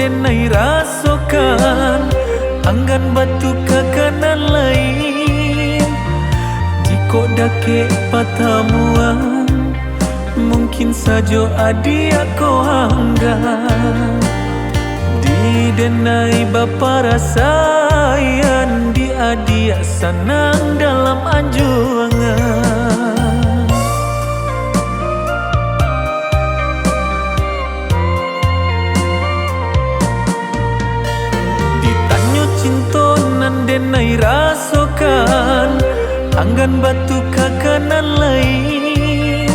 denai rasokan anggan batu ke kanan lain. Jika dake patamuan mungkin saja adia kau anggan. Di denai bapa rasayan di adia senang dalam anjuangan. Cintonan denai rasokan anggan batu ke kanan lain.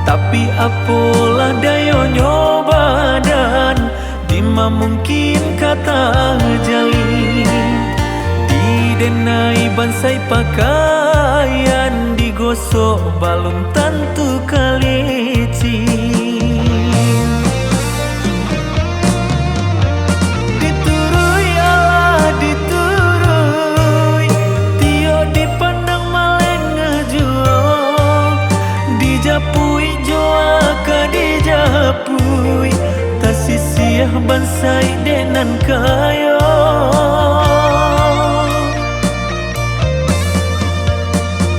Tapi apalah dayo nyoba dan dima mungkin kata jali. Di denai bansai pakaian digosok balum tentu kalici. Japui joa ka di japui tasisiah bansai denan kayo.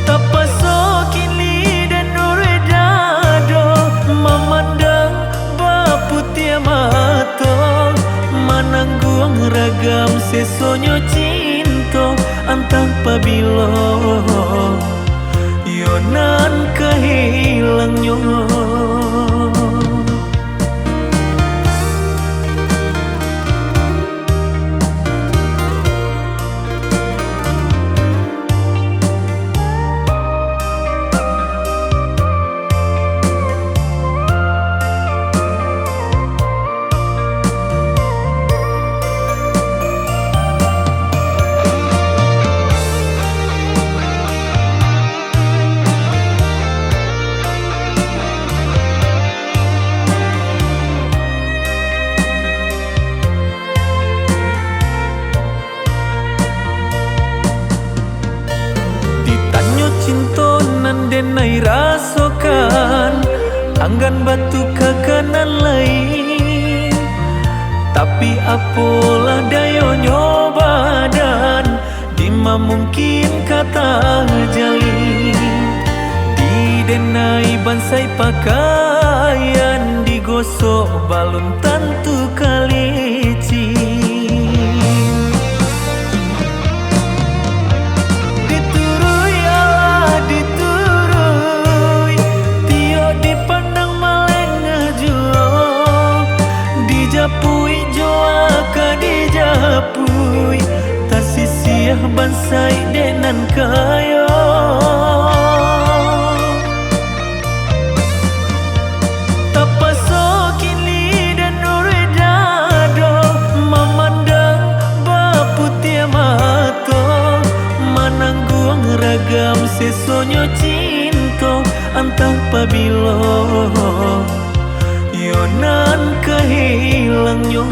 Tapasokin lidan uredado memandang baputia mato manangguang ragam sesonyo cinto antang pabilo yonan kahilangnya. Cintonan denai rasokan anggan batu ke kanan lain. Tapi apalah dayo nyoba dan dima mungkin kata jali. Di denai bansai pakaian digosok balun tentu kalici. Japui joa ka di japui tasisiah bansai denan kayo. Tapasokin lidan uredado memandang baputia mato manangguang ragam sesonyo cinto antang pabilo yonan kahilangnya.